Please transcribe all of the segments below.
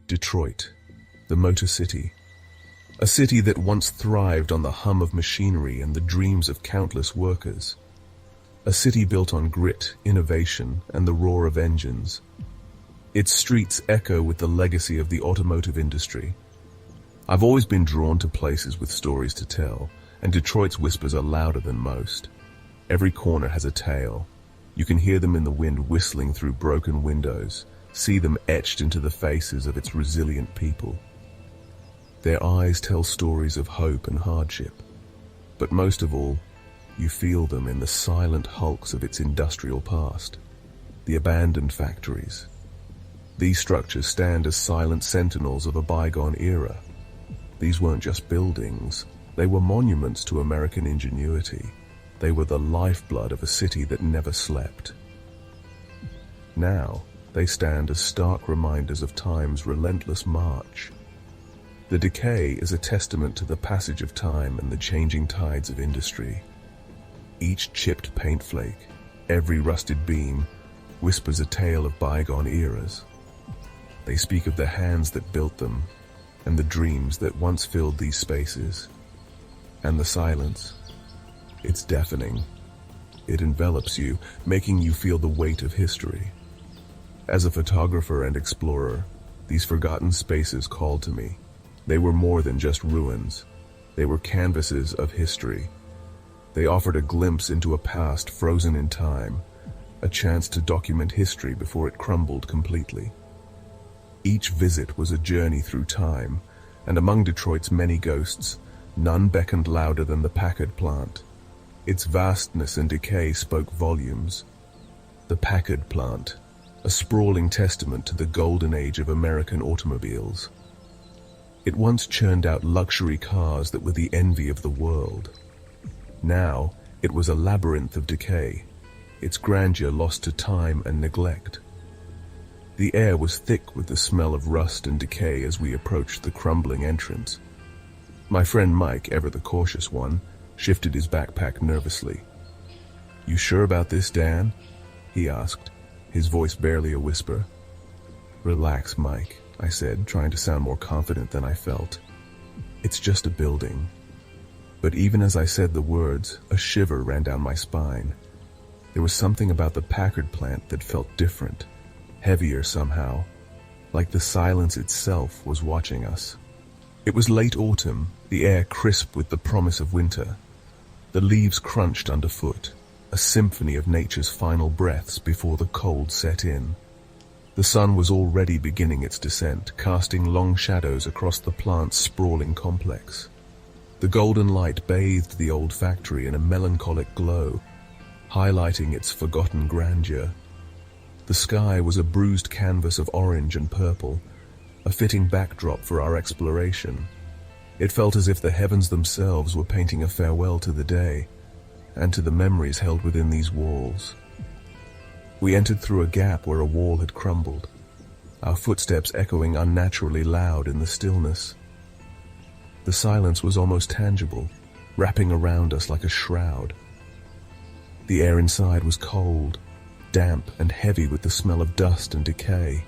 Detroit, the Motor City. A city that once thrived on the hum of machinery and the dreams of countless workers. A city built on grit, innovation, and the roar of engines. Its streets echo with the legacy of the automotive industry. I've always been drawn to places with stories to tell, and Detroit's whispers are louder than most. Every corner has a tale. You can hear them in the wind whistling through broken windows, see them etched into the faces of its resilient people. Their eyes tell stories of hope and hardship, but most of all, you feel them in the silent hulks of its industrial past, the abandoned factories. These structures stand as silent sentinels of a bygone era. These weren't just buildings, they were monuments to American ingenuity. They were the lifeblood of a city that never slept. Now, they stand as stark reminders of time's relentless march. The decay is a testament to the passage of time and the changing tides of industry. Each chipped paint flake, every rusted beam, whispers a tale of bygone eras. They speak of the hands that built them, and the dreams that once filled these spaces. And the silence, it's deafening. It envelops you, making you feel the weight of history. As a photographer and explorer, these forgotten spaces called to me. They were more than just ruins. They were canvases of history. They offered a glimpse into a past frozen in time, a chance to document history before it crumbled completely. Each visit was a journey through time, and among Detroit's many ghosts, none beckoned louder than the Packard plant. Its vastness and decay spoke volumes. The Packard plant, a sprawling testament to the golden age of American automobiles. It once churned out luxury cars that were the envy of the world. Now, it was a labyrinth of decay, its grandeur lost to time and neglect. The air was thick with the smell of rust and decay as we approached the crumbling entrance. My friend Mike, ever the cautious one, shifted his backpack nervously. "You sure about this, Dan?" he asked, his voice barely a whisper. "Relax, Mike," I said, trying to sound more confident than I felt. "It's just a building." But even as I said the words, a shiver ran down my spine. There was something about the Packard plant that felt different, heavier somehow, like the silence itself was watching us. It was late autumn, the air crisp with the promise of winter. The leaves crunched underfoot, a symphony of nature's final breaths before the cold set in. The sun was already beginning its descent, casting long shadows across the plant's sprawling complex. The golden light bathed the old factory in a melancholic glow, highlighting its forgotten grandeur. The sky was a bruised canvas of orange and purple, a fitting backdrop for our exploration. It felt as if the heavens themselves were painting a farewell to the day, and to the memories held within these walls. We entered through a gap where a wall had crumbled, our footsteps echoing unnaturally loud in the stillness. The silence was almost tangible, wrapping around us like a shroud. The air inside was cold, damp and heavy with the smell of dust and decay.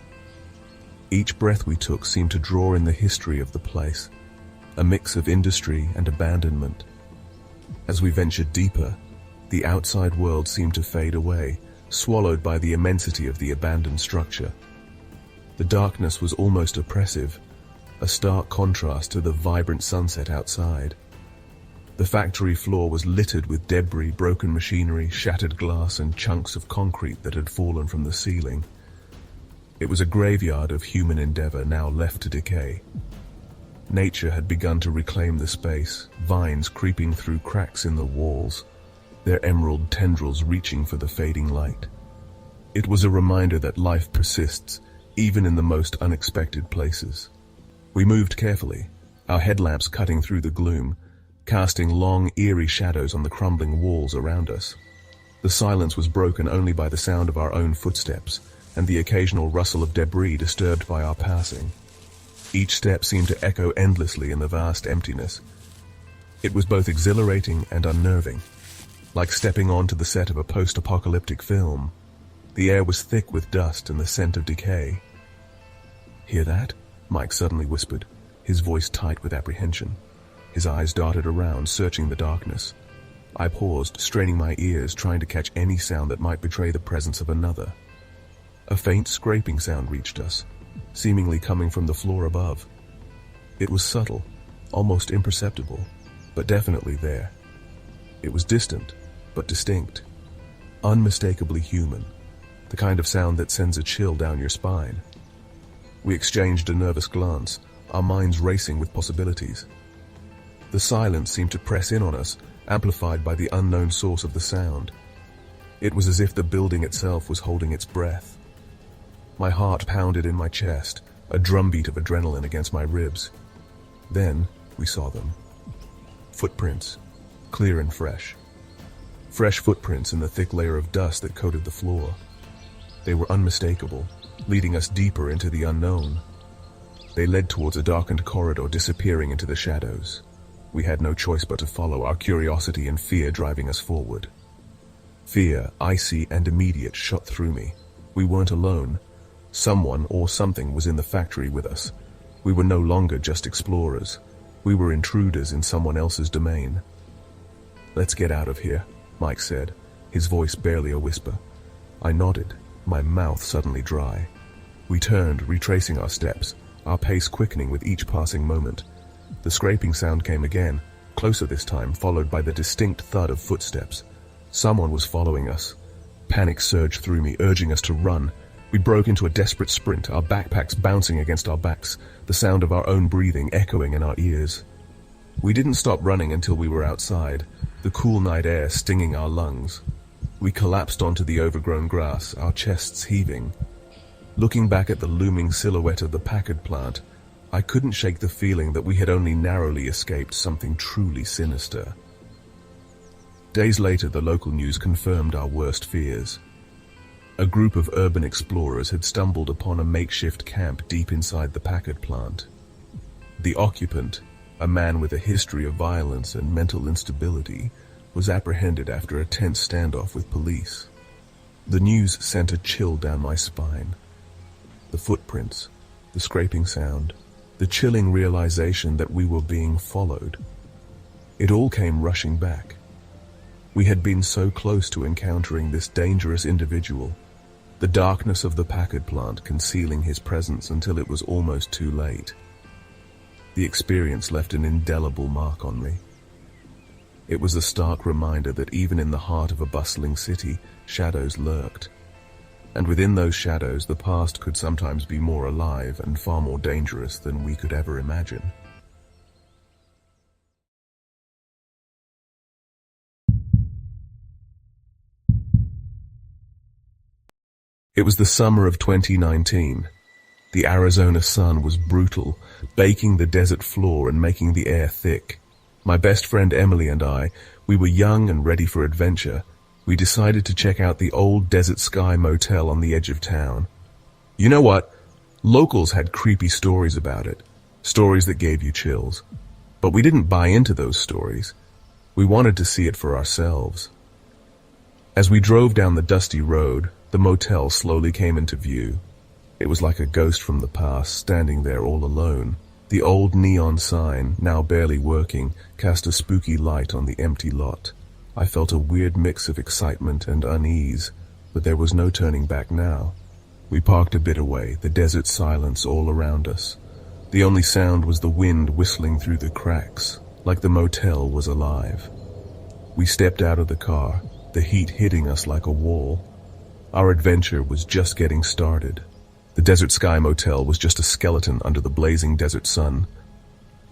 Each breath we took seemed to draw in the history of the place, a mix of industry and abandonment. As we ventured deeper, the outside world seemed to fade away, swallowed by the immensity of the abandoned structure. The darkness was almost oppressive, a stark contrast to the vibrant sunset outside. The factory floor was littered with debris, broken machinery, shattered glass, and chunks of concrete that had fallen from the ceiling. It was a graveyard of human endeavor now left to decay. Nature had begun to reclaim the space, vines creeping through cracks in the walls, their emerald tendrils reaching for the fading light. It was a reminder that life persists, even in the most unexpected places. We moved carefully, our headlamps cutting through the gloom, casting long, eerie shadows on the crumbling walls around us. The silence was broken only by the sound of our own footsteps and the occasional rustle of debris disturbed by our passing. Each step seemed to echo endlessly in the vast emptiness. It was both exhilarating and unnerving, like stepping onto the set of a post-apocalyptic film. The air was thick with dust and the scent of decay. "Hear that?" Mike suddenly whispered, his voice tight with apprehension. His eyes darted around, searching the darkness. I paused, straining my ears, trying to catch any sound that might betray the presence of another. A faint scraping sound reached us, seemingly coming from the floor above. It was subtle, almost imperceptible, but definitely there. It was distant, but distinct. Unmistakably human, the kind of sound that sends a chill down your spine. We exchanged a nervous glance, our minds racing with possibilities. The silence seemed to press in on us, amplified by the unknown source of the sound. It was as if the building itself was holding its breath. My heart pounded in my chest, a drumbeat of adrenaline against my ribs. Then we saw them. Footprints, clear and fresh. Fresh footprints in the thick layer of dust that coated the floor. They were unmistakable, leading us deeper into the unknown. They led towards a darkened corridor, disappearing into the shadows. We had no choice but to follow, our curiosity and fear driving us forward. Fear, icy and immediate, shot through me. We weren't alone. Someone or something was in the factory with us. We were no longer just explorers. We were intruders in someone else's domain. "Let's get out of here," Mike said, his voice barely a whisper. I nodded, my mouth suddenly dry. We turned, retracing our steps, our pace quickening with each passing moment. The scraping sound came again, closer this time, followed by the distinct thud of footsteps. Someone was following us. Panic surged through me, urging us to run. We broke into a desperate sprint, our backpacks bouncing against our backs, the sound of our own breathing echoing in our ears. We didn't stop running until we were outside, the cool night air stinging our lungs. We collapsed onto the overgrown grass, our chests heaving. Looking back at the looming silhouette of the Packard plant, I couldn't shake the feeling that we had only narrowly escaped something truly sinister. Days later, the local news confirmed our worst fears. A group of urban explorers had stumbled upon a makeshift camp deep inside the Packard plant. The occupant, a man with a history of violence and mental instability, was apprehended after a tense standoff with police. The news sent a chill down my spine. The footprints, the scraping sound, the chilling realization that we were being followed. It all came rushing back. We had been so close to encountering this dangerous individual, the darkness of the Packard plant concealing his presence until it was almost too late. The experience left an indelible mark on me. It was a stark reminder that even in the heart of a bustling city, shadows lurked. And within those shadows, the past could sometimes be more alive and far more dangerous than we could ever imagine. It was the summer of 2019. The Arizona sun was brutal, baking the desert floor and making the air thick. My best friend Emily and I, we were young and ready for adventure. We decided to check out the old Desert Sky motel on the edge of town. You know what? Locals had creepy stories about it, stories that gave you chills. But we didn't buy into those stories. We wanted to see it for ourselves. As we drove down the dusty road, the motel slowly came into view. It was like a ghost from the past, standing there all alone. The old neon sign, now barely working, cast a spooky light on the empty lot. I felt a weird mix of excitement and unease, but there was no turning back now. We parked a bit away, the desert silence all around us. The only sound was the wind whistling through the cracks, like the motel was alive. We stepped out of the car, the heat hitting us like a wall. Our adventure was just getting started. The Desert Sky Motel was just a skeleton under the blazing desert sun.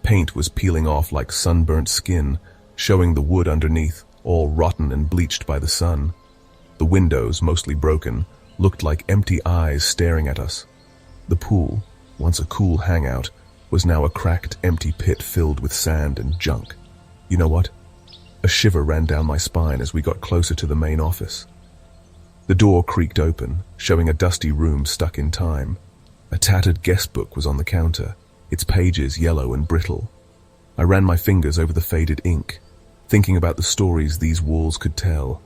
Paint was peeling off like sunburnt skin, showing the wood underneath, all rotten and bleached by the sun. The windows, mostly broken, looked like empty eyes staring at us. The pool, once a cool hangout, was now a cracked, empty pit filled with sand and junk. You know what? A shiver ran down my spine as we got closer to the main office. The door creaked open, showing a dusty room stuck in time. A tattered guest book was on the counter, its pages yellow and brittle. I ran my fingers over the faded ink, thinking about the stories these walls could tell.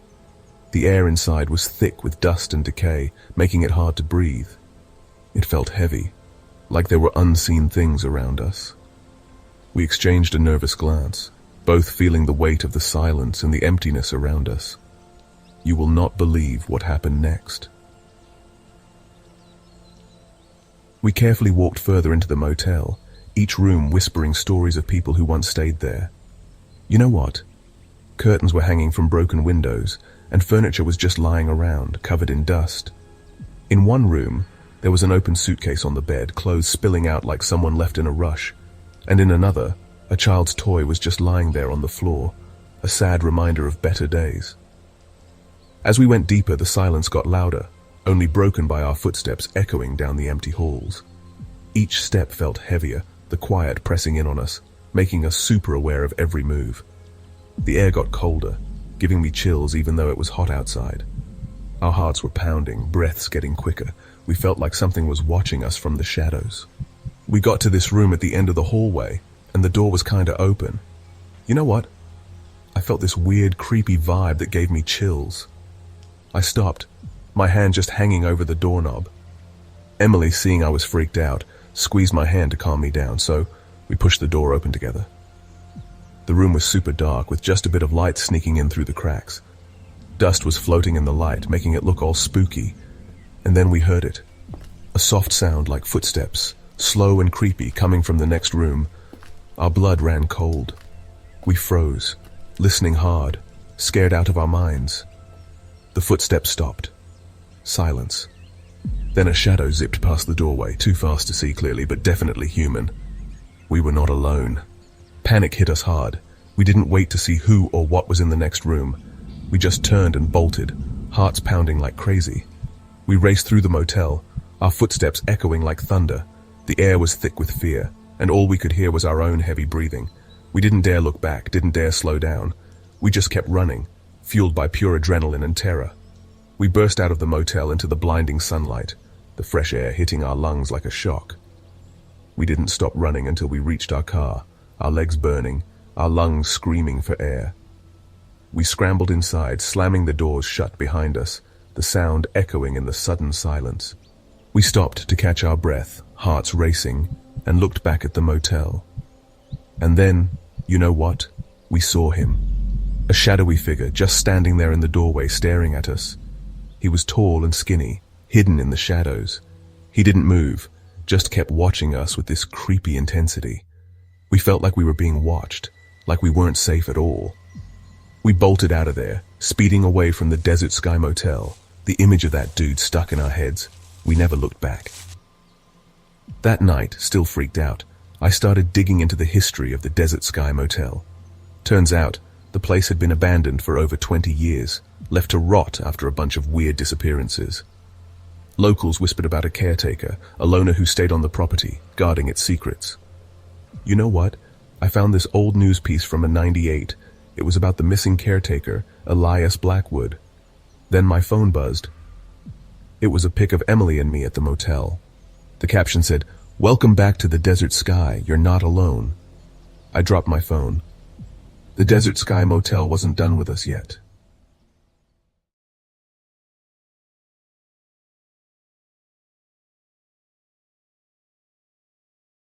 The air inside was thick with dust and decay, making it hard to breathe. It felt heavy, like there were unseen things around us. We exchanged a nervous glance, both feeling the weight of the silence and the emptiness around us. You will not believe what happened next. We carefully walked further into the motel, each room whispering stories of people who once stayed there. You know what? Curtains were hanging from broken windows, and furniture was just lying around, covered in dust. In one room, there was an open suitcase on the bed, clothes spilling out like someone left in a rush, and in another, a child's toy was just lying there on the floor, a sad reminder of better days. As we went deeper, the silence got louder, only broken by our footsteps echoing down the empty halls. Each step felt heavier, the quiet pressing in on us, making us super aware of every move. The air got colder, giving me chills even though it was hot outside. Our hearts were pounding, breaths getting quicker. We felt like something was watching us from the shadows. We got to this room at the end of the hallway, and the door was kinda open. You know what? I felt this weird, creepy vibe that gave me chills. I stopped, my hand just hanging over the doorknob. Emily, seeing I was freaked out, squeezed my hand to calm me down, so we pushed the door open together. The room was super dark, with just a bit of light sneaking in through the cracks. Dust was floating in the light, making it look all spooky. And then we heard it. A soft sound like footsteps, slow and creepy, coming from the next room. Our blood ran cold. We froze, listening hard, scared out of our minds. The footsteps stopped. Silence. Then a shadow zipped past the doorway, too fast to see clearly, but definitely human. We were not alone. Panic hit us hard. We didn't wait to see who or what was in the next room. We just turned and bolted, hearts pounding like crazy. We raced through the motel, our footsteps echoing like thunder. The air was thick with fear, and all we could hear was our own heavy breathing. We didn't dare look back, didn't dare slow down. We just kept running, fueled by pure adrenaline and terror. We burst out of the motel into the blinding sunlight, the fresh air hitting our lungs like a shock. We didn't stop running until we reached our car, our legs burning, our lungs screaming for air. We scrambled inside, slamming the doors shut behind us, the sound echoing in the sudden silence. We stopped to catch our breath, hearts racing, and looked back at the motel. And then, you know what? We saw him. A shadowy figure just standing there in the doorway staring at us. He was tall and skinny, hidden in the shadows. He didn't move, just kept watching us with this creepy intensity. We felt like we were being watched, like we weren't safe at all. We bolted out of there, speeding away from the Desert Sky Motel, the image of that dude stuck in our heads. We never looked back. That night, still freaked out, I started digging into the history of the Desert Sky Motel. Turns out, the place had been abandoned for over 20 years, left to rot after a bunch of weird disappearances. Locals whispered about a caretaker, a loner who stayed on the property, guarding its secrets. You know what? I found this old news piece from '98. It was about the missing caretaker, Elias Blackwood. Then my phone buzzed. It was a pic of Emily and me at the motel. The caption said, "Welcome back to the Desert Sky, you're not alone." I dropped my phone. The Desert Sky Motel wasn't done with us yet.